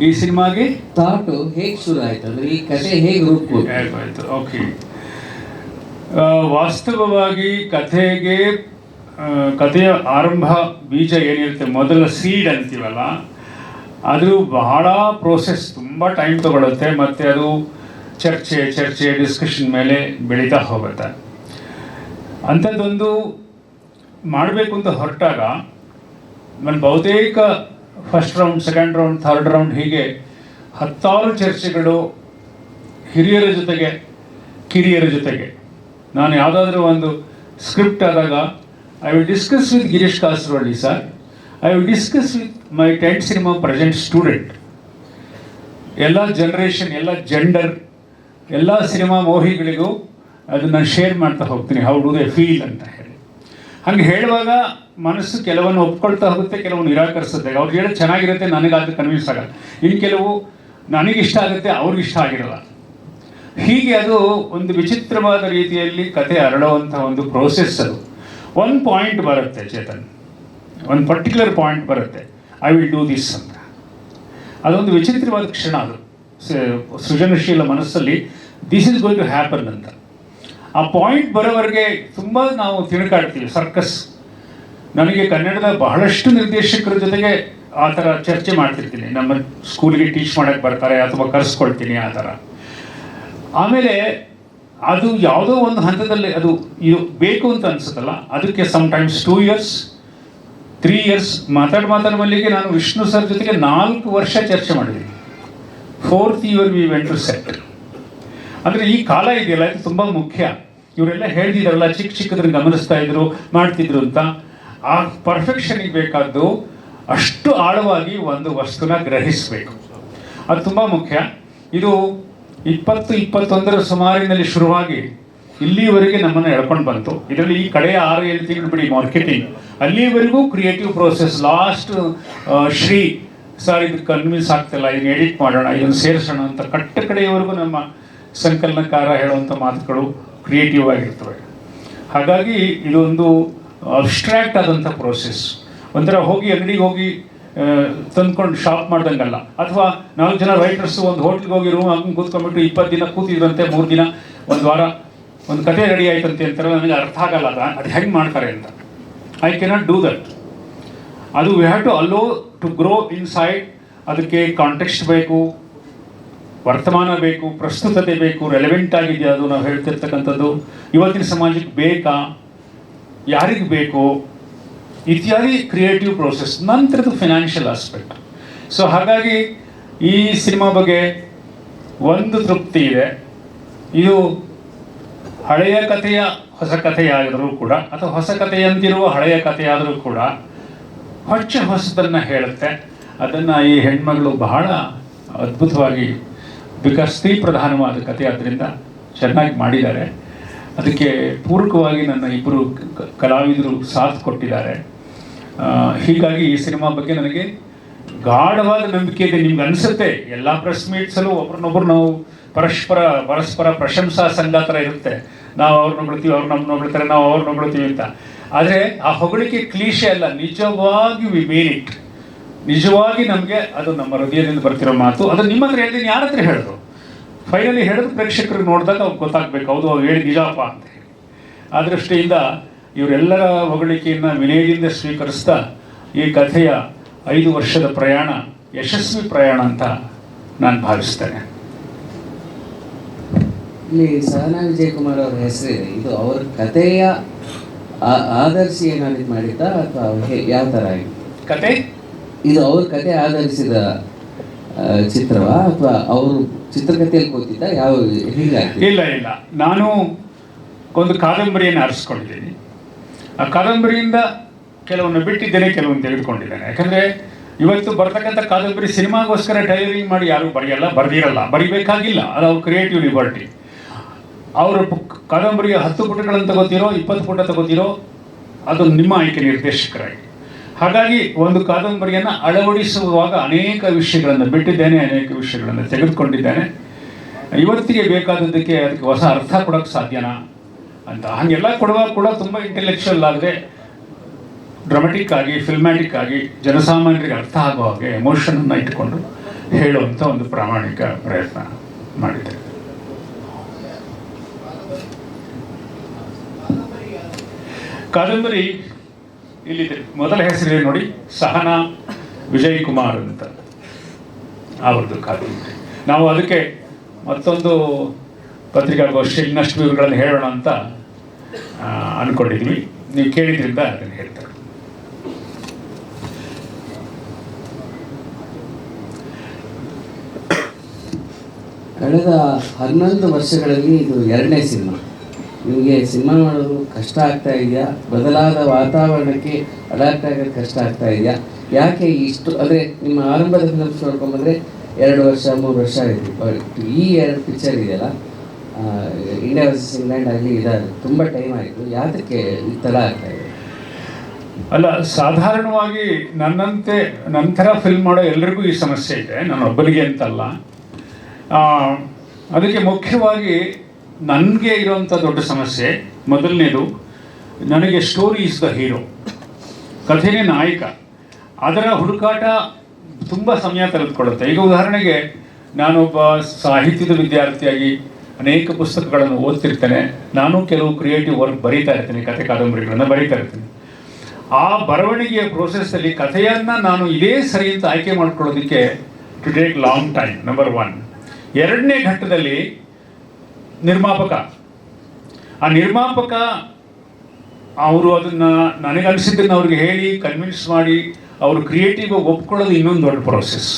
ಈ ಸಿನಿಮಾಗೆ ಥಾಟು ಹೇಗೆ ಶುರು ಆಯ್ತು ಅಂದ್ರೆ ಈ ಕಥೆ ಹೇಗೆ ರೂಪುಗೊಂಡು? ಆಯ್ತು, ಓಕೆ. ವಾಸ್ತವವಾಗಿ ಕಥೆಯ ಆರಂಭ ಬೀಜ ಏನಿರುತ್ತೆ, ಮೊದಲ ಸೀಡ್ ಅಂತೀವಲ್ಲ, ಅದು ಬಹಳ ಪ್ರೋಸೆಸ್, ತುಂಬ ಟೈಮ್ ತಗೊಳುತ್ತೆ. ಮತ್ತು ಅದು ಚರ್ಚೆ ಡಿಸ್ಕಷನ್ ಮೇಲೆ ಬೆಳೀತಾ ಹೋಗುತ್ತೆ. ಅಂಥದ್ದೊಂದು ಮಾಡಬೇಕು ಅಂತ ಹೊರಟಾಗ ನಾನು ಬಹುತೇಕ first round, second round, third round ಹೀಗೆ 10 ಚರ್ಚೆಗಳು ಹಿರಿಯರ ಜೊತೆಗೆ, ಕಿರಿಯರ ಜೊತೆಗೆ. ನಾನು ಯಾವುದಾದ್ರೂ ಒಂದು ಸ್ಕ್ರಿಪ್ಟ್ ಆದಾಗ I will discuss with Girish Kasaravalli sir, I will discuss with my 10th cinema present student. ಎಲ್ಲ ಜನ್ರೇಷನ್, ಎಲ್ಲ ಜೆಂಡರ್, ಎಲ್ಲ ಸಿನಿಮಾ ಮೋಹಿಗಳಿಗೂ ಅದನ್ನು ಶೇರ್ ಮಾಡ್ತಾ ಹೋಗ್ತೀನಿ, ಹೌ ಡು ದೇ ಫೀಲ್ ಅಂತ ಹೇಳಿ. ಹಂಗೆ ಹೇಳುವಾಗ ಮನಸ್ಸು ಕೆಲವನ್ನು ಒಪ್ಕೊಳ್ತಾ ಹೋಗುತ್ತೆ, ಕೆಲವು ನಿರಾಕರಿಸುತ್ತೆ. ಅವ್ರು ಹೇಳೋದು ಚೆನ್ನಾಗಿರುತ್ತೆ, ನನಗಾದ್ರೆ ಕನ್ವಿನ್ಸ್ ಆಗಲ್ಲ. ಇನ್ನು ಕೆಲವು ನನಗಿಷ್ಟ ಆಗುತ್ತೆ, ಅವ್ರಿಗಿಷ್ಟ ಆಗಿರಲ್ಲ. ಹೀಗೆ ಅದು ಒಂದು ವಿಚಿತ್ರವಾದ ರೀತಿಯಲ್ಲಿ ಕತೆ ಹರಡುವಂಥ ಒಂದು ಪ್ರೋಸೆಸ್. ಅದು ಒಂದು ಪಾಯಿಂಟ್ ಬರುತ್ತೆ ಚೇತನ್, ಒಂದು ಪರ್ಟಿಕ್ಯುಲರ್ ಪಾಯಿಂಟ್ ಬರುತ್ತೆ, ಐ ವಿಲ್ ಡೂ ದಿಸ್ ಅಂತ. ಅದೊಂದು ವಿಚಿತ್ರವಾದ ಕ್ಷಣ. ಅದು ಸೃಜನಶೀಲ ಮನಸ್ಸಲ್ಲಿ this is going to happen ಅಂತ. ಆ ಪಾಯಿಂಟ್ ಬರೋವರೆಗೆ ತುಂಬ ನಾವು ತಿರುಗಾಡ್ತೀವಿ, ಸರ್ಕಸ್. ನನಗೆ ಕನ್ನಡದ ಬಹಳಷ್ಟು ನಿರ್ದೇಶಕರ ಜೊತೆಗೆ ಆ ಥರ ಚರ್ಚೆ ಮಾಡ್ತಿರ್ತೀನಿ. ನಮ್ಮ ಸ್ಕೂಲಿಗೆ ಟೀಚ್ ಮಾಡೋಕ್ಕೆ ಬರ್ತಾರೆ ಅಥವಾ ಕರೆಸ್ಕೊಳ್ತೀನಿ ಆ ಥರ. ಆಮೇಲೆ ಅದು ಯಾವುದೋ ಒಂದು ಹಂತದಲ್ಲಿ ಅದು ಇದು ಬೇಕು ಅಂತ ಅನಿಸುತ್ತಲ್ಲ, ಅದಕ್ಕೆ ಸಮ್ಟೈಮ್ಸ್ 2 years 3 years ಮಾತಾಡುವಲ್ಲಿಗೆ ನಾನು ವಿಷ್ಣು ಸರ್ ಜೊತೆಗೆ 4 ವರ್ಷ ಚರ್ಚೆ ಮಾಡಿದ್ದೀನಿ. 4th year we went to set. ಅಂದರೆ ಈ ಕಾಲ ಇದೆಯಲ್ಲ, ಇದು ತುಂಬ ಮುಖ್ಯ. ಇವರೆಲ್ಲ ಹೇಳ್ತಿದ್ದಾರಲ್ಲ, ಚಿಕ್ಕದ್ರನ್ನ ಗಮನಿಸ್ತಾ ಇದ್ರು, ಮಾಡ್ತಿದ್ರು ಅಂತ. ಆ ಪರ್ಫೆಕ್ಷನಿಗೆ ಬೇಕಾದ್ದು ಅಷ್ಟು ಆಳವಾಗಿ ಒಂದು ವಸ್ತುನ ಗ್ರಹಿಸಬೇಕು, ಅದು ತುಂಬ ಮುಖ್ಯ. ಇದು 2021 ಸುಮಾರಿನಲ್ಲಿ ಶುರುವಾಗಿ ಇಲ್ಲಿವರೆಗೆ ನಮ್ಮನ್ನು ಎಳ್ಕೊಂಡು ಬಂತು. ಇದರಲ್ಲಿ ಈ ಕಡೆಯ 6-7 ತಿಂಗಳು ಬಿಡಿ ಮಾರ್ಕೆಟಿಂಗ್, ಅಲ್ಲಿವರೆಗೂ creative process. Last Shri sir ಇದು ಕನ್ವಿನ್ಸ್ ಆಗ್ತಿಲ್ಲ, ಇದನ್ನು ಎಡಿಟ್ ಮಾಡೋಣ, ಇದನ್ನು ಸೇರಿಸೋಣ ಅಂತ ಕಡೆಯವರೆಗೂ ನಮ್ಮ ಸಂಕಲನಕಾರ ಹೇಳುವಂಥ ಮಾತುಗಳು ಕ್ರಿಯೇಟಿವ್ ಆಗಿರ್ತವೆ. ಹಾಗಾಗಿ ಇದೊಂದು ಅಬ್ಸ್ಟ್ರಾಕ್ಟ್ ಆದಂಥ ಪ್ರೋಸೆಸ್. ಒಂಥರ ಹೋಗಿ ಅಂಗಡಿಗೆ ಹೋಗಿ ತಂದ್ಕೊಂಡು ಶಾಪ್ ಮಾಡ್ದಂಗಲ್ಲ. ಅಥವಾ 4 ಜನ ರೈಟರ್ಸ್ ಒಂದು ಹೋಟ್ಲಿಗೆ ಹೋಗಿ ರೂಮ್ ಹಾಕೊಂಡು ಕೂತ್ಕೊಂಡ್ಬಿಟ್ಟು 20 ದಿನ ಕೂತಿದ್ರಂತೆ, 3 ದಿನ, 1 ವಾರ ಒಂದು ಕತೆ ರೆಡಿ ಆಯ್ತಂತೆ ಅಂತಾರೆ. ನನಗೆ ಅರ್ಥ ಆಗಲ್ಲ ಅದು ಹೆಂಗೆ ಮಾಡ್ತಾರೆ ಅಂತ. I cannot do that. ಅದು we have to allow to grow inside. ಅದಕ್ಕೆ ಕಾಂಟೆಕ್ಸ್ಟ್ ಬೇಕು, ವರ್ತಮಾನ ಬೇಕು, ಪ್ರಸ್ತುತತೆ ಬೇಕು, ರೆಲೆವೆಂಟ್ ಆಗಿದೆಯಾ ಅದು ನಾವು ಹೇಳ್ತಿರ್ತಕ್ಕಂಥದ್ದು, ಇವತ್ತಿನ ಸಮಾಜಕ್ಕೆ ಬೇಕಾ, ಯಾರಿಗೆ ಬೇಕು ಇತ್ಯಾದಿ ಕ್ರಿಯೇಟಿವ್ ಪ್ರೋಸೆಸ್. ನಂತರದ್ದು ಫಿನಾನ್ಷಿಯಲ್ ಆಸ್ಪೆಕ್ಟ್. ಸೊ ಹಾಗಾಗಿ ಈ ಸಿನಿಮಾ ಬಗ್ಗೆ ಒಂದು ತೃಪ್ತಿ ಇದೆ. ಇದು ಹಳೆಯ ಕಥೆಯ ಹೊಸ ಕಥೆಯಾದರೂ ಕೂಡ, ಅಥವಾ ಹೊಸ ಕಥೆಯಂತಿರುವ ಹಳೆಯ ಕಥೆಯಾದರೂ ಕೂಡ ಹೊಸದನ್ನು ಹೇಳುತ್ತೆ. ಅದನ್ನು ಈ ಹೆಣ್ಮಗಳು ಬಹಳ ಅದ್ಭುತವಾಗಿ, ಬಿಕಾಸ್ ಸ್ತ್ರೀ ಪ್ರಧಾನವಾದ ಕಥೆ ಆದ್ದರಿಂದ ಚೆನ್ನಾಗಿ ಮಾಡಿದ್ದಾರೆ. ಅದಕ್ಕೆ ಪೂರಕವಾಗಿ ನನ್ನ ಇಬ್ಬರು ಕಲಾವಿದರು ಸಾಥ್ ಕೊಟ್ಟಿದ್ದಾರೆ. ಹೀಗಾಗಿ ಈ ಸಿನಿಮಾ ಬಗ್ಗೆ ನನಗೆ ಗಾಢವಾದ ನಂಬಿಕೆ ಇದೆ. ನಿಮ್ಗೆ ಅನಿಸುತ್ತೆ ಎಲ್ಲ ಪ್ರೆಸ್ ಮೀಟ್ಸಲ್ಲೂ ಒಬ್ರನ್ನೊಬ್ರು ನಾವು ಪರಸ್ಪರ ಪ್ರಶಂಸಾ ಸಂಘ ಥರ ಇರುತ್ತೆ. ನಾವು ಅವ್ರನ್ನ ಹೊಗಳ್ತೀವಿ, ಅವ್ರು ನಮ್ಮನ್ನ ಹೊಗಳ್ತಾರೆ, ನಾವು ಅವ್ರನ್ನ ಹೊಗಳ್ತೀವಿ ಅಂತ. ಆದರೆ ಆ ಹೊಗಳಿಕೆ ಕ್ಲೀಶೆ ಅಲ್ಲ, ನಿಜವಾಗಿ ವಿ ಮೀನ್ ಇಟ್. ನಿಜವಾಗಿ ನಮಗೆ ಅದು ನಮ್ಮ ಹೃದಯದಿಂದ ಬರ್ತಿರೋ ಮಾತು. ಅದು ನಿಮ್ಮ ಹತ್ರ ಹೇಳಿದ್ದೀನಿ, ಯಾರ ಹತ್ರ ಹೇಳಿದ್ರು? ಫೈನಲಿ ಹೇಳಿದ್ರು ಪ್ರೇಕ್ಷಕರಿಗೆ ನೋಡಿದಾಗ ಅವ್ರಿಗೆ ಗೊತ್ತಾಗಬೇಕು, ಹೌದು ಅವ್ರು ಹೇಳಿ ನಿಜಪ್ಪ ಅಂತ ಹೇಳಿ. ಆ ದೃಷ್ಟಿಯಿಂದ ಇವರೆಲ್ಲರ ಹೊಗಳಿಕೆಯನ್ನು ವಿನಯದಿಂದ ಸ್ವೀಕರಿಸ್ತಾ ಈ ಕಥೆಯ 5 ವರ್ಷದ ಪ್ರಯಾಣ ಯಶಸ್ವಿ ಪ್ರಯಾಣ ಅಂತ ನಾನು ಭಾವಿಸ್ತೇನೆ. ಇಲ್ಲಿ ಸಹನಾ ವಿಜಯಕುಮಾರ್ ಅವರ ಹೆಸರಿದೆ, ಇದು ಅವ್ರ ಕಥೆಯ ಆಧರಿಸಿ ಏನಾದ್ರು ಮಾಡಿದ್ದ ಅಥವಾ ಯಾವ ಥರ ಆಗಿದೆ ಕತೆ? ಇದು ಅವ್ರ ಕತೆ ಆಧರಿಸಿದ ಚಿತ್ರವಾ ಅಥವಾ ಅವರು ಚಿತ್ರಕಥೆಯಲ್ಲಿ ಕೂತಿದ್ದ ಯಾವ ಹೀಗಾಗಿ? ಇಲ್ಲ, ನಾನು ಒಂದು ಕಾದಂಬರಿಯನ್ನು ಆರಿಸ್ಕೊಂಡಿದ್ದೀನಿ. ಆ ಕಾದಂಬರಿಯಿಂದ ಕೆಲವನ್ನು ಬಿಟ್ಟಿದ್ದೇನೆ, ಕೆಲವನ್ನು ತೆಗೆದುಕೊಂಡಿದ್ದೇನೆ. ಯಾಕಂದರೆ ಇವತ್ತು ಬರ್ತಕ್ಕಂಥ ಕಾದಂಬರಿ ಸಿನಿಮಾಗೋಸ್ಕರ ಟೈಲರಿಂಗ್ ಮಾಡಿ ಯಾರು ಬರೆದಿರಲ್ಲ, ಬರಿಬೇಕಾಗಿಲ್ಲ. ಅದು ಅವ್ರ ಕ್ರಿಯೇಟಿವ್ ಲಿಬರ್ಟಿ. ಅವರು ಕಾದಂಬರಿಯ 10 ಪುಟಗಳನ್ನು ತಗೋತಿರೋ 20 ಪುಟ ತಗೋತಿರೋ ಅದು ನಿಮ್ಮ ಆಯ್ಕೆ ನಿರ್ದೇಶಕರಾಗಿ. ಹಾಗಾಗಿ ಒಂದು ಕಾದಂಬರಿಯನ್ನು ಅಳವಡಿಸುವಾಗ ಅನೇಕ ವಿಷಯಗಳನ್ನು ಬಿಟ್ಟಿದ್ದೇನೆ, ಅನೇಕ ವಿಷಯಗಳನ್ನು ತೆಗೆದುಕೊಂಡಿದ್ದೇನೆ. ಇವತ್ತಿಗೆ ಬೇಕಾದದ್ದಕ್ಕೆ ಅದಕ್ಕೆ ಹೊಸ ಅರ್ಥ ಕೊಡೋಕ್ಕೆ ಸಾಧ್ಯನಾ ಅಂತ ಹಾಗೆಲ್ಲ ಕೊಡುವಾಗ ಕೂಡ ತುಂಬ ಇಂಟೆಲೆಕ್ಚುವಲ್ ಆಗದೆ ಡ್ರಾಮೆಟಿಕ್ ಆಗಿ, ಫಿಲ್ಮ್ಯಾಟಿಕ್ ಆಗಿ, ಜನಸಾಮಾನ್ಯರಿಗೆ ಅರ್ಥ ಆಗೋ ಹಾಗೆ ಎಮೋಷನನ್ನು ಇಟ್ಟುಕೊಂಡು ಹೇಳುವಂಥ ಒಂದು ಪ್ರಾಮಾಣಿಕ ಪ್ರಯತ್ನ ಮಾಡಿದೆ. ಕಾದಂಬರಿ ಇಲ್ಲಿದೆ. ಮೊದಲ ಹೆಸರಿದೆ ನೋಡಿ, ಸಹನಾ ವಿಜಯ್ ಕುಮಾರ್ ಅಂತ ಅವ್ರದ್ದು ಕಾದಂಬರಿ. ನಾವು ಅದಕ್ಕೆ ಮತ್ತೊಂದು ಪತ್ರಿಕಾಗೋಷ್ಠಿ ಇನ್ನಷ್ಟು ವಿವರಗಳನ್ನು ಹೇಳೋಣ ಅಂತ ಅಂದ್ಕೊಂಡಿದ್ವಿ. ನೀವು ಕೇಳಿದ್ರಿಂದ ಅದನ್ನು ಹೇಳ್ತಾರೆ. ಕಳೆದ 11 ವರ್ಷಗಳಲ್ಲಿ ಇದು 2ನೇ ಸಿನಿಮಾ. ನಿಮಗೆ ಸಿನಿಮಾ ಮಾಡೋದು ಕಷ್ಟ ಆಗ್ತಾ ಇದೆಯಾ? ಬದಲಾದ ವಾತಾವರಣಕ್ಕೆ ಅಡಾಪ್ಟ್ ಆಗೋದು ಕಷ್ಟ ಆಗ್ತಾ ಇದೆಯಾ? ಯಾಕೆ ಇಷ್ಟು ಅಂದರೆ ನಿಮ್ಮ ಆರಂಭದ ಫಿಲ್ಮ್ಸ್ ನೋಡ್ಕೊಂಬಂದರೆ 2 ವರ್ಷ 3 ವರ್ಷ ಆಯಿತು. ಈ 2 ಪಿಕ್ಚರ್ ಇದೆಯಲ್ಲ, ಇಂಡಿಯಾ ವರ್ಸಸ್ ಇಂಗ್ಲೆಂಡ್ ಆಗಲಿ, ಇದಾದ ತುಂಬ ಟೈಮ್ ಆಯಿತು. ಯಾತಕ್ಕೆ ಈ ಥರ ಆಗ್ತಾ ಇದೆ? ಅಲ್ಲ, ಸಾಧಾರಣವಾಗಿ ನನ್ನಂತೆ ನಂತರ ಫಿಲ್ಮ್ ಮಾಡೋ ಎಲ್ರಿಗೂ ಈ ಸಮಸ್ಯೆ ಇದೆ, ನಾನೊಬ್ಬನಿಗೆ ಅಂತಲ್ಲ. ಅದಕ್ಕೆ ಮುಖ್ಯವಾಗಿ ನನಗೆ ಇರುವಂಥ ದೊಡ್ಡ ಸಮಸ್ಯೆ ಮೊದಲನೇದು, ನನಗೆ ಸ್ಟೋರಿ ಈಸ್ ದ ಹೀರೋ, ಕಥೆನೇ ನಾಯಕ. ಅದರ ಹುಡುಕಾಟ ತುಂಬ ಸಮಯ ತೆಗೆದುಕೊಳ್ಳುತ್ತೆ. ಈಗ ಉದಾಹರಣೆಗೆ ನಾನೊಬ್ಬ ಸಾಹಿತ್ಯದ ವಿದ್ಯಾರ್ಥಿಯಾಗಿ ಅನೇಕ ಪುಸ್ತಕಗಳನ್ನು ಓದ್ತಿರ್ತೇನೆ. ನಾನು ಕೆಲವು ಕ್ರಿಯೇಟಿವ್ ವರ್ಕ್ ಬರೀತಾ ಇರ್ತೀನಿ, ಕಥೆ ಕಾದಂಬರಿಗಳನ್ನು ಬರೀತಾ ಇರ್ತೀನಿ. ಆ ಬರವಣಿಗೆಯ ಪ್ರೋಸೆಸ್ಸಲ್ಲಿ ಕಥೆಯನ್ನು ನಾನು ಇದೇ ಸರಿ ಅಂತ ಆಯ್ಕೆ ಮಾಡ್ಕೊಳ್ಳೋದಕ್ಕೆ to take long time, number 1. 2ನೇ ಘಟ್ಟದಲ್ಲಿ ನಿರ್ಮಾಪಕ ಅವರು ಅದನ್ನು ನನಗನ್ಸಿದ್ದನ್ನು ಅವ್ರಿಗೆ ಹೇಳಿ ಕನ್ವಿನ್ಸ್ ಮಾಡಿ ಅವರು ಕ್ರಿಯೇಟಿವ್ ಒಪ್ಕೊಳ್ಳೋದು ಇನ್ನೊಂದು ದೊಡ್ಡ ಪ್ರೋಸೆಸ್.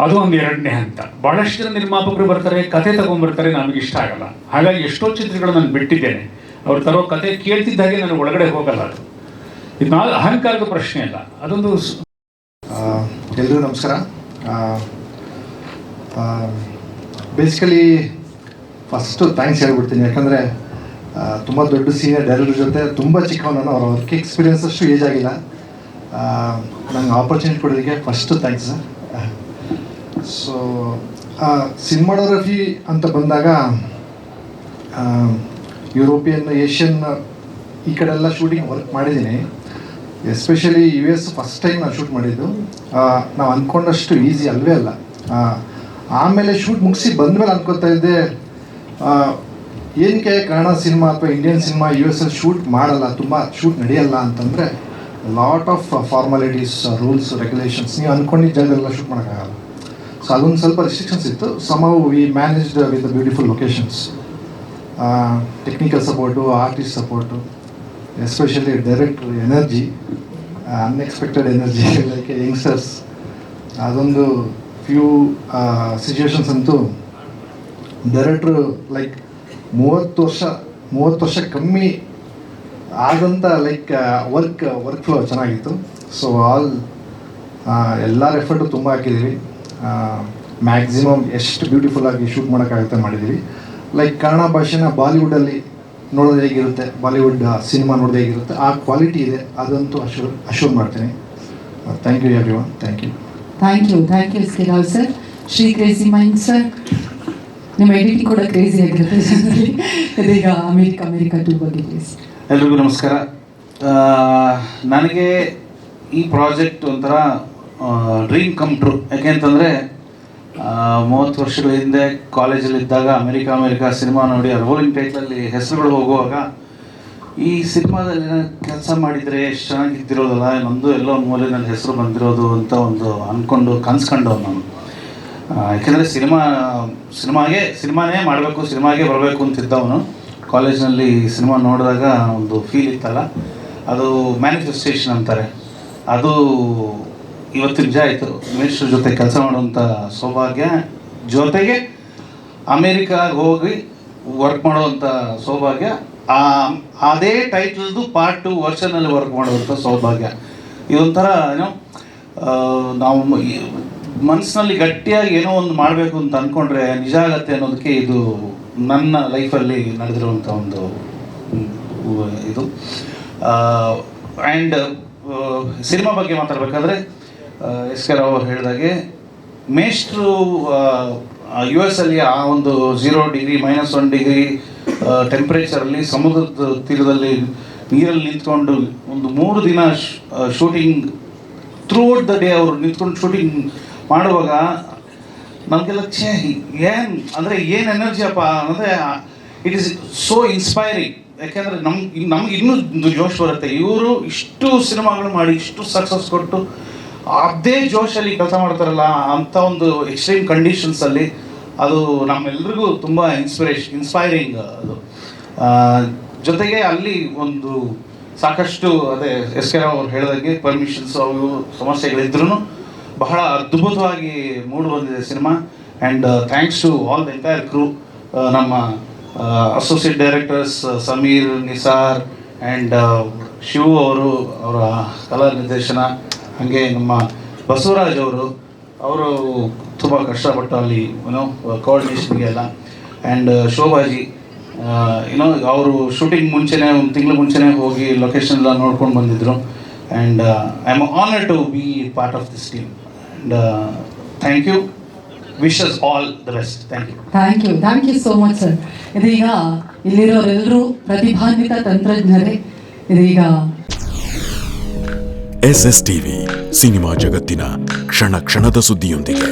ಅದು ಒಂದು 2ನೇ ಹಂತ. ಭಾಳಷ್ಟು ಜನ ನಿರ್ಮಾಪಕರು ಬರ್ತಾರೆ, ಕತೆ ತಗೊಂಡ್ಬರ್ತಾರೆ, ನಮಗೆ ಇಷ್ಟ ಆಗಲ್ಲ. ಹಾಗಾಗಿ ಎಷ್ಟೋ ಚಿತ್ರಗಳು ನಾನು ಬಿಟ್ಟಿದ್ದೇನೆ. ಅವ್ರು ತರೋ ಕತೆ ಕೇಳ್ತಿದ್ದಾಗೆ ನಾನು ಒಳಗಡೆ ಹೋಗಲ್ಲ. ಅದು ಇದು ಅಹಂಕಾರದ ಪ್ರಶ್ನೆ ಅಲ್ಲ, ಅದೊಂದು. ಎಲ್ರಿಗೂ ನಮಸ್ಕಾರ. ಬೇಸಿಕಲಿ ಫಸ್ಟು ಥ್ಯಾಂಕ್ಸ್ ಹೇಳ್ಬಿಡ್ತೀನಿ, ಯಾಕಂದರೆ ತುಂಬ ದೊಡ್ಡ ಸೀನಿಯರ್ ಡೈರೆಕ್ಟರ್ ಜೊತೆ ತುಂಬ ಚಿಕ್ಕವನು, ಅವ್ರ ವರ್ಕ್ ಎಕ್ಸ್ಪೀರಿಯನ್ಸ್ ಅಷ್ಟು ಏಜ್ ಆಗಿಲ್ಲ. ನಂಗೆ ಆಪರ್ಚುನಿಟಿ ಕೊಡೋದಕ್ಕೆ ಫಸ್ಟು ಥ್ಯಾಂಕ್ಸ್. ಸೊ ಸಿನಿಮಾಟೋಗ್ರಫಿ ಅಂತ ಬಂದಾಗ ಯುರೋಪಿಯನ್, ಏಷ್ಯನ್ ಈ ಕಡೆ ಎಲ್ಲ ಶೂಟಿಂಗ್ ವರ್ಕ್ ಮಾಡಿದ್ದೀನಿ. ಎಸ್ಪೆಷಲಿ US ಫಸ್ಟ್ ಟೈಮ್ ನಾನು ಶೂಟ್ ಮಾಡಿದ್ದು. ನಾವು ಅಂದ್ಕೊಂಡಷ್ಟು ಈಸಿ ಅಲ್ವೇ ಅಲ್ಲ. ಆಮೇಲೆ ಶೂಟ್ ಮುಗಿಸಿ ಬಂದಮೇಲೆ ಅನ್ಕೋತಾ ಇದ್ದೆ, ಏನಕ್ಕೆ ಕನ್ನಡ ಸಿನಿಮಾ ಅಥವಾ ಇಂಡಿಯನ್ ಸಿನಿಮಾ US ಶೂಟ್ ಮಾಡಲ್ಲ, ತುಂಬ ಶೂಟ್ ನಡೆಯಲ್ಲ ಅಂತಂದರೆ lot of formalities, rules, regulations. ನೀವು ಅಂದ್ಕೊಂಡಿದ್ದ ಜಾಗದಲ್ಲ ಶೂಟ್ ಮಾಡೋಕ್ಕಾಗಲ್ಲ. ಸೊ ಅದೊಂದು ಸ್ವಲ್ಪ ರಿಸ್ಟ್ರಿಕ್ಷನ್ಸ್ ಇತ್ತು. Somehow we managed with the beautiful locations, technical support, artist support, especially director energy, unexpected energy like youngsters. ಅದೊಂದು ಫ್ಯೂ ಸಿಚುವೇಶನ್ಸ್ ಅಂತೂ ಡೈರೆಕ್ಟ್ರು ಲೈಕ್ 30 ವರ್ಷ ಕಮ್ಮಿ ಆದಂಥ ಲೈಕ್ ವರ್ಕ್ ಫ್ಲೋ ಚೆನ್ನಾಗಿತ್ತು. ಸೊ ಎಲ್ಲರ ಎಫರ್ಟು ತುಂಬ ಹಾಕಿದ್ದೀವಿ. ಮ್ಯಾಕ್ಸಿಮಮ್ ಎಷ್ಟು ಬ್ಯೂಟಿಫುಲ್ಲಾಗಿ ಶೂಟ್ ಮಾಡೋಕ್ಕಾಗುತ್ತೆ ಮಾಡಿದ್ದೀವಿ. ಲೈಕ್ ಕನ್ನಡ ಭಾಷೆನ ಬಾಲಿವುಡಲ್ಲಿ ನೋಡೋದು ಹೇಗಿರುತ್ತೆ, ಬಾಲಿವುಡ್ ಸಿನಿಮಾ ನೋಡೋದು ಹೇಗಿರುತ್ತೆ, ಆ ಕ್ವಾಲಿಟಿ ಇದೆ. ಅದಂತೂ ಅಶ್ಯೂರ್ ಮಾಡ್ತೀನಿ. Thank you everyone. Thank you. Thank you K Rao sir. Shri crazy mind sir, ನಿಮ್ಮ ಎಡಿಟಿಂಗ್ ಕೂಡ ಕ್ರೇಜಿ ಆಗಿರುತ್ತೆ ಜನರಲ್ಲಿ. ಇದೀಗ ಅಮೇರಿಕಾ 2 ಬಗ್ಗೆ ಪ್ಲೀಸ್. ಎಲ್ರಿಗೂ ನಮಸ್ಕಾರ. ನನಗೆ ಈ ಪ್ರಾಜೆಕ್ಟ್ ಒಂಥರ ಡ್ರೀಮ್ ಕಮ್ ಟ್ರೂ. ಯಾಕೆಂತಂದರೆ 30 ವರ್ಷಗಳ ಹಿಂದೆ ಕಾಲೇಜಲ್ಲಿದ್ದಾಗ ಅಮೇರಿಕಾ ಸಿನಿಮಾ ನೋಡಿ ರೋಲಿಂಗ್ ಟೈಟ್ಲಲ್ಲಿ ಹೆಸರುಗಳು ಹೋಗುವಾಗ ಈ ಸಿನಿಮಾದಲ್ಲಿ ಕೆಲಸ ಮಾಡಿದರೆ ಎಷ್ಟು ಚೆನ್ನಾಗಿದ್ದಿರೋದಲ್ಲ, ನಮ್ಮದು ಎಲ್ಲೋ ಮೂಲೆಯಲ್ಲಿ ಹೆಸರು ಬಂದಿರೋದು ಅಂತ ಒಂದು ಅಂದ್ಕೊಂಡು ಕನ್ಸ್ಕೊಂಡವ್ ನಾನು. ಯಾಕೆಂದರೆ ಸಿನಿಮಾನೇ ಮಾಡಬೇಕು, ಸಿನಿಮಾಗೆ ಬರಬೇಕು ಅಂತಿದ್ದವನು. ಕಾಲೇಜ್ನಲ್ಲಿ ಸಿನಿಮಾ ನೋಡಿದಾಗ ಒಂದು ಫೀಲ್ ಇತ್ತಲ್ಲ, ಅದು ಮ್ಯಾನಿಫೆಸ್ಟೇಷನ್ ಅಂತಾರೆ, ಅದು ಇವತ್ತು ನಿಜ ಆಯಿತು. ಮಿನಿಸ್ಟ್ರ್ ಜೊತೆ ಕೆಲಸ ಮಾಡುವಂಥ ಸೌಭಾಗ್ಯ, ಜೊತೆಗೆ ಅಮೇರಿಕಾಗೆ ಹೋಗಿ ವರ್ಕ್ ಮಾಡುವಂಥ ಸೌಭಾಗ್ಯ, ಅದೇ ಟೈಟಲ್ದು ಪಾರ್ಟ್ 2 ವರ್ಷನಲ್ಲಿ ವರ್ಕ್ ಮಾಡುವಂಥ ಸೌಭಾಗ್ಯ. ಇದೊಂಥರ ನಾವು ಮನಸ್ಸಿನಲ್ಲಿ ಗಟ್ಟಿಯಾಗಿ ಏನೋ ಒಂದು ಮಾಡಬೇಕು ಅಂತ ಅಂದ್ಕೊಂಡ್ರೆ ನಿಜ ಆಗತ್ತೆ ಅನ್ನೋದಕ್ಕೆ ಇದು ನನ್ನ ಲೈಫಲ್ಲಿ ನಡೆದಿರುವಂಥ ಒಂದು ಇದು. ಆ್ಯಂಡ್ ಸಿನಿಮಾ ಬಗ್ಗೆ ಮಾತಾಡಬೇಕಾದ್ರೆ ಎಸ್ ಕೆ ರಾವ್ ಅವರು ಹೇಳಿದಾಗೆ ಮೇಷ್ಟ್ರು US ಅಲ್ಲಿ ಆ ಒಂದು 0 ಡಿಗ್ರಿ -1 ಡಿಗ್ರಿ ಟೆಂಪ್ರೇಚರಲ್ಲಿ ಸಮುದ್ರದ ತೀರದಲ್ಲಿ ನೀರಲ್ಲಿ ನಿಂತ್ಕೊಂಡು ಒಂದು 3 ದಿನ ಶೂಟಿಂಗ್ ಥ್ರೂಔಟ್ ದ ಡೇ ಅವರು ನಿಂತ್ಕೊಂಡು ಶೂಟಿಂಗ್ ಮಾಡುವಾಗ ನಮಗೆಲ್ಲ ಏನು ಅಂದರೆ ಏನು ಎನರ್ಜಿ ಅಪ್ಪ ಅಂದರೆ ಇಟ್ ಈಸ್ ಸೋ ಇನ್ಸ್ಪೈರಿಂಗ್. ಯಾಕೆಂದರೆ ನಮ್ಗೆ ಇನ್ನೂ ಜೋಶ್ ಬರುತ್ತೆ. ಇವರು ಇಷ್ಟು ಸಿನಿಮಾಗಳು ಮಾಡಿ ಇಷ್ಟು ಸಕ್ಸಸ್ ಕೊಟ್ಟು ಅದೇ ಜೋಶಲ್ಲಿ ಕೆಲಸ ಮಾಡ್ತಾರಲ್ಲ, ಅಂಥ ಒಂದು ಎಕ್ಸ್ಟ್ರೀಮ್ ಕಂಡೀಷನ್ಸಲ್ಲಿ ಅದು ನಮ್ಮೆಲ್ರಿಗೂ ತುಂಬ ಇನ್ಸ್ಪೈರಿಂಗ್ ಅದು. ಜೊತೆಗೆ ಅಲ್ಲಿ ಒಂದು ಸಾಕಷ್ಟು ಅದೇ ಎಸ್ ಕೆ ರಾವ್ ಅವ್ರು ಹೇಳಿದಾಗೆ ಪರ್ಮಿಷನ್ಸ್ ಅವು ಸಮಸ್ಯೆಗಳಿದ್ರೂ ಬಹಳ ಅದ್ಭುತವಾಗಿ ಮೂಡಿ ಬಂದಿದೆ ಸಿನಿಮಾ. And thanks to all the entire crew, ನಮ್ಮ associate directors Sameer, Nisar and Shivu ಅವರ ಕಲಾ ನಿರ್ದೇಶನ, ಹಾಗೆ ನಮ್ಮ ಬಸವರಾಜ್ ಅವರು ತುಂಬ ಕಷ್ಟಪಟ್ಟು ಅಲ್ಲಿ ಏನೋ ಕೋಆರ್ಡಿನೇಷನ್ಗೆ ಎಲ್ಲ. ಆ್ಯಂಡ್ ಶೋಭಾಜಿ ಅವರು ಶೂಟಿಂಗ್ ಮುಂಚೆನೇ ಒಂದು ತಿಂಗಳು ಮುಂಚೆನೇ ಹೋಗಿ ಲೊಕೇಶನ್ ಎಲ್ಲ ನೋಡ್ಕೊಂಡು ಬಂದಿದ್ದರು. And I am honour to be part of this team. And thank you, wishes all the best. Thank you so much sir. ಇದೀಗ ಇಲ್ಲಿರೋರೆಲ್ಲರೂ ಪ್ರತಿಭಾನ್ವಿತ ತಂತ್ರಜ್ಞರೇ. ಇದೀಗ SSTV ಸಿನಿಮಾ ಜಗತ್ತಿನ ಕ್ಷಣ ಕ್ಷಣದ ಸುದ್ದಿಯೊಂದಿಗೆ.